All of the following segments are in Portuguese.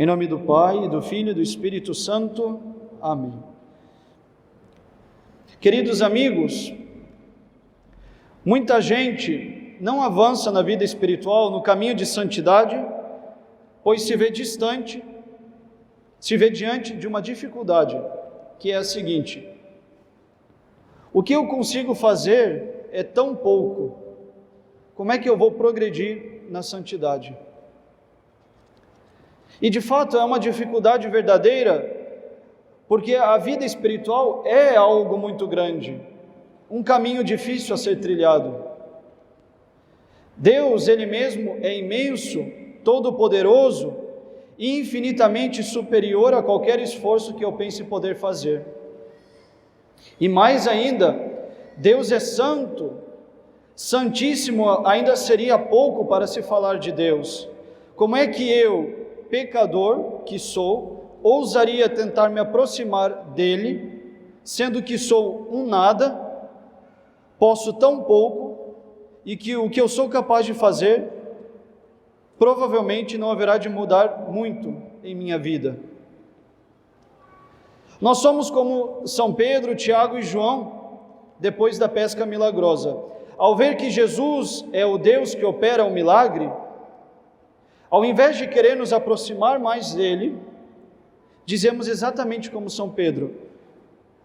Em nome do Pai, do Filho e do Espírito Santo. Amém. Queridos amigos, muita gente não avança na vida espiritual, no caminho de santidade, pois se vê distante, se vê diante de uma dificuldade, que é a seguinte: o que eu consigo fazer é tão pouco, como é que eu vou progredir na santidade? E de fato é uma dificuldade verdadeira, porque a vida espiritual é algo muito grande, um caminho difícil a ser trilhado. Deus, Ele mesmo, é imenso, todo-poderoso e infinitamente superior a qualquer esforço que eu pense poder fazer. E mais ainda, Deus é santo, santíssimo ainda seria pouco para se falar de Deus. Como é que eu, pecador que sou, ousaria tentar me aproximar dele, sendo que sou um nada, posso tão pouco, e que o que eu sou capaz de fazer, provavelmente não haverá de mudar muito em minha vida. Nós somos como São Pedro, Tiago e João, depois da pesca milagrosa. Ao ver que Jesus é o Deus que opera o milagre, ao invés de querer nos aproximar mais dele, dizemos exatamente como São Pedro: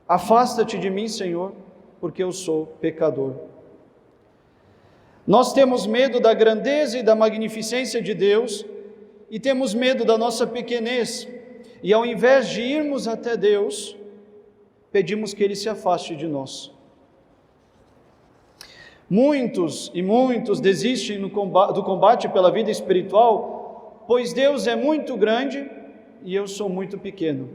afasta-te de mim, Senhor, porque eu sou pecador. Nós temos medo da grandeza e da magnificência de Deus e temos medo da nossa pequenez, e ao invés de irmos até Deus, pedimos que Ele se afaste de nós. Muitos e muitos desistem do combate pela vida espiritual, pois Deus é muito grande e eu sou muito pequeno.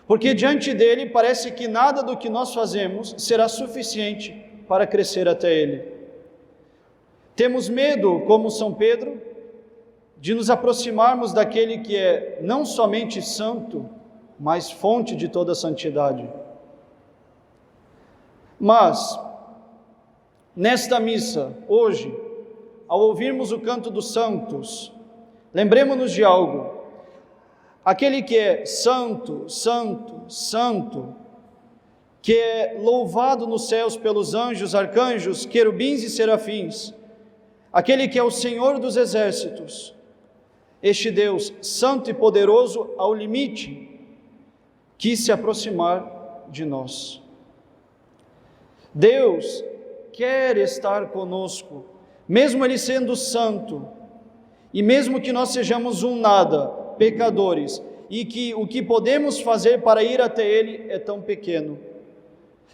Porque diante dele parece que nada do que nós fazemos será suficiente para crescer até ele. Temos medo, como São Pedro, de nos aproximarmos daquele que é não somente santo, mas fonte de toda a santidade. Mas nesta missa, hoje, ao ouvirmos o canto dos santos, lembremos-nos de algo: aquele que é santo, santo, santo, que é louvado nos céus pelos anjos, arcanjos, querubins e serafins, aquele que é o Senhor dos exércitos, este Deus santo e poderoso ao limite, quis se aproximar de nós. Deus quer estar conosco, mesmo Ele sendo santo, e mesmo que nós sejamos um nada, pecadores, e que o que podemos fazer para ir até Ele é tão pequeno.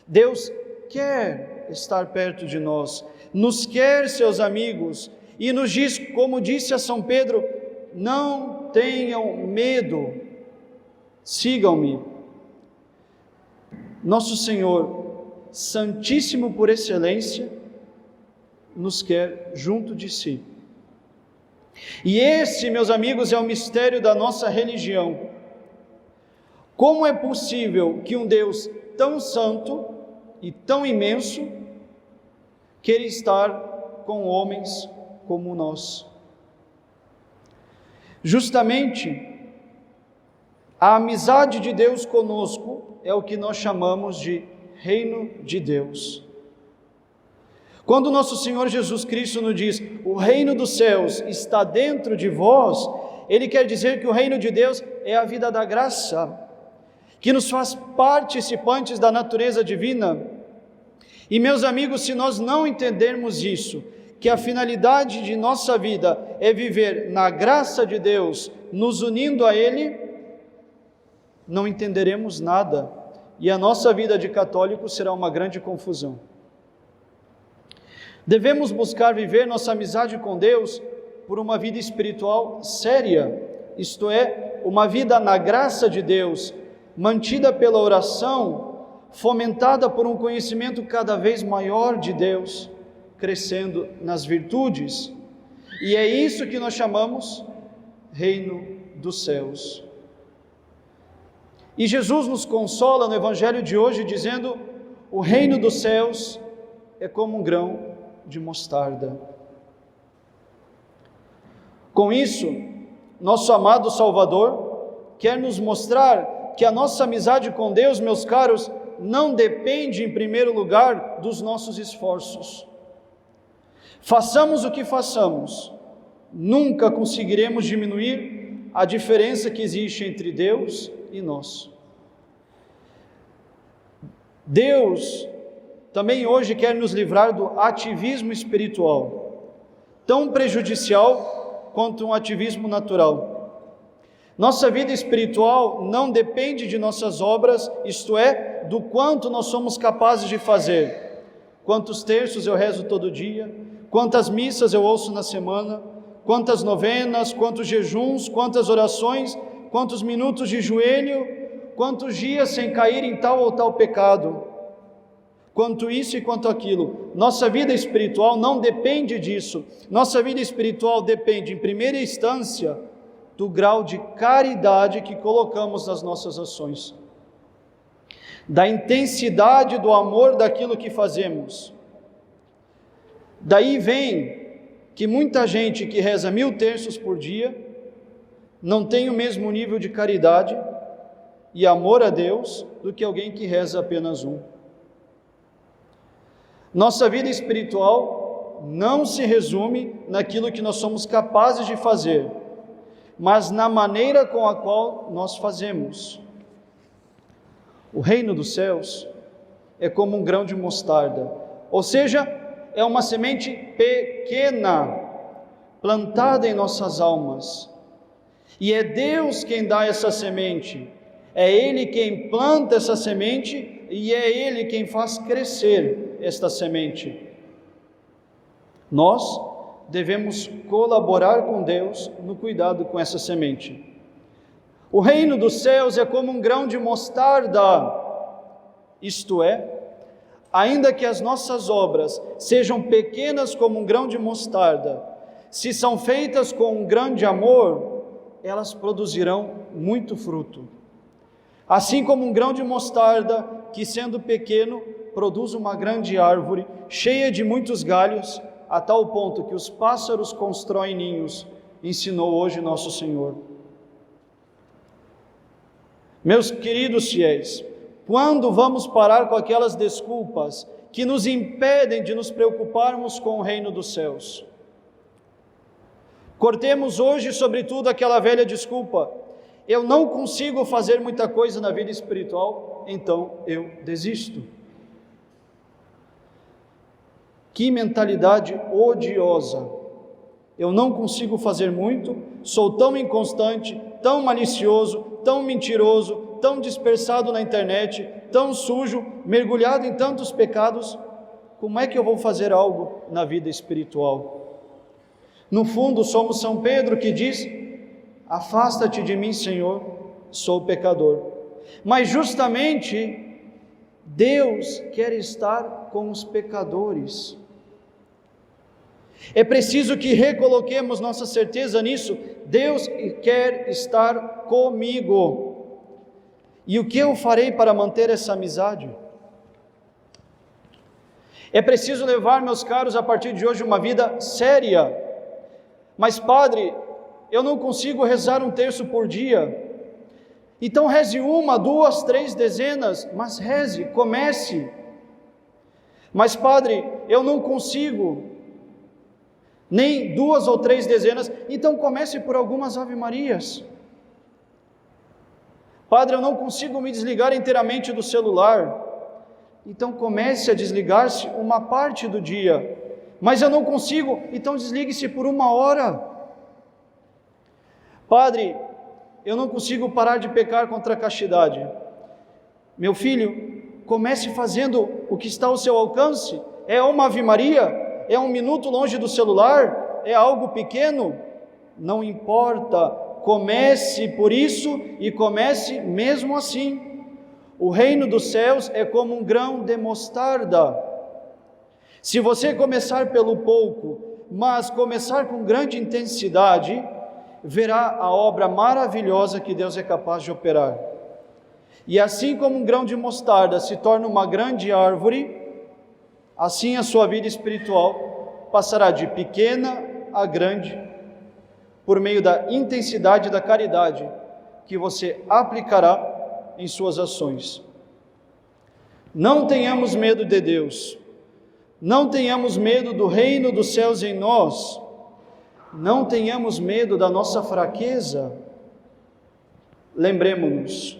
Deus quer estar perto de nós, nos quer seus amigos, e nos diz, como disse a São Pedro: não tenham medo, sigam-me. Nosso Senhor, Santíssimo por excelência, nos quer junto de si. E esse, meus amigos, é o mistério da nossa religião. Como é possível que um Deus tão santo e tão imenso queira estar com homens como nós? Justamente, a amizade de Deus conosco é o que nós chamamos de Reino de Deus. Quando nosso Senhor Jesus Cristo nos diz: o reino dos céus está dentro de vós, Ele quer dizer que o reino de Deus é a vida da graça, que nos faz participantes da natureza divina. E meus amigos, se nós não entendermos isso, que a finalidade de nossa vida é viver na graça de Deus, nos unindo a Ele, não entenderemos nada, e a nossa vida de católico será uma grande confusão. Devemos buscar viver nossa amizade com Deus por uma vida espiritual séria, isto é, uma vida na graça de Deus, mantida pela oração, fomentada por um conhecimento cada vez maior de Deus, crescendo nas virtudes. E é isso que nós chamamos Reino dos Céus. E Jesus nos consola no Evangelho de hoje dizendo: o reino dos céus é como um grão de mostarda. Com isso, nosso amado Salvador, quer nos mostrar que a nossa amizade com Deus, meus caros, não depende em primeiro lugar dos nossos esforços. Façamos o que façamos, nunca conseguiremos diminuir a diferença que existe entre Deus e nós. Deus também hoje quer nos livrar do ativismo espiritual, tão prejudicial quanto um ativismo natural. Nossa vida espiritual não depende de nossas obras, isto é, do quanto nós somos capazes de fazer. Quantos terços eu rezo todo dia, quantas missas eu ouço na semana, quantas novenas, quantos jejuns, quantas orações, quantos minutos de joelho, quantos dias sem cair em tal ou tal pecado. Quanto isso e quanto aquilo. Nossa vida espiritual não depende disso. Nossa vida espiritual depende, em primeira instância, do grau de caridade que colocamos nas nossas ações, da intensidade do amor daquilo que fazemos. Daí vem que muita gente que reza 1000 terços por dia não tem o mesmo nível de caridade e amor a Deus do que alguém que reza apenas um. Nossa vida espiritual não se resume naquilo que nós somos capazes de fazer, mas na maneira com a qual nós fazemos. O reino dos céus é como um grão de mostarda, ou seja, é uma semente pequena, plantada em nossas almas. E é Deus quem dá essa semente, é Ele quem planta essa semente e é Ele quem faz crescer esta semente. Nós devemos colaborar com Deus no cuidado com essa semente. O reino dos céus é como um grão de mostarda, isto é, ainda que as nossas obras sejam pequenas como um grão de mostarda, se são feitas com um grande amor, elas produzirão muito fruto. Assim como um grão de mostarda, que sendo pequeno, produz uma grande árvore, cheia de muitos galhos, a tal ponto que os pássaros constroem ninhos, ensinou hoje nosso Senhor. Meus queridos fiéis, quando vamos parar com aquelas desculpas que nos impedem de nos preocuparmos com o reino dos céus? Cortemos hoje, sobretudo, aquela velha desculpa: eu não consigo fazer muita coisa na vida espiritual, então eu desisto. Que mentalidade odiosa! Eu não consigo fazer muito, sou tão inconstante, tão malicioso, tão mentiroso, tão dispersado na internet, tão sujo, mergulhado em tantos pecados, como é que eu vou fazer algo na vida espiritual? No fundo, somos São Pedro que diz: afasta-te de mim, Senhor, sou pecador. Mas justamente Deus quer estar com os pecadores. É preciso que recoloquemos nossa certeza nisso. Deus quer estar comigo. E o que eu farei para manter essa amizade? É preciso levar, meus caros, a partir de hoje uma vida séria. Mas, padre, eu não consigo rezar um terço por dia. Então reze 1, 2, 3 dezenas, mas reze, comece. Mas, padre, eu não consigo nem 2 ou 3 dezenas, então comece por algumas Ave-Marias. Padre, eu não consigo me desligar inteiramente do celular, então comece a desligar-se uma parte do dia. Mas eu não consigo, então desligue-se por 1 hora. Padre, eu não consigo parar de pecar contra a castidade. Meu filho, comece fazendo o que está ao seu alcance. É uma Ave-Maria? É 1 minuto longe do celular? É algo pequeno? Não importa, comece por isso e comece mesmo assim. O reino dos céus é como um grão de mostarda. Se você começar pelo pouco, mas começar com grande intensidade, verá a obra maravilhosa que Deus é capaz de operar. E assim como um grão de mostarda se torna uma grande árvore, assim a sua vida espiritual passará de pequena a grande, por meio da intensidade da caridade que você aplicará em suas ações. Não tenhamos medo de Deus, não tenhamos medo do reino dos céus em nós, não tenhamos medo da nossa fraqueza. Lembremos-nos,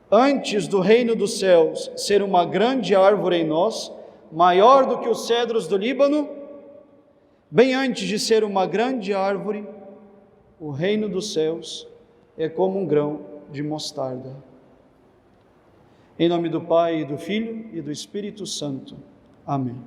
antes do reino dos céus ser uma grande árvore em nós, maior do que os cedros do Líbano, bem antes de ser uma grande árvore, o reino dos céus é como um grão de mostarda. Em nome do Pai, e do Filho e do Espírito Santo. Amém.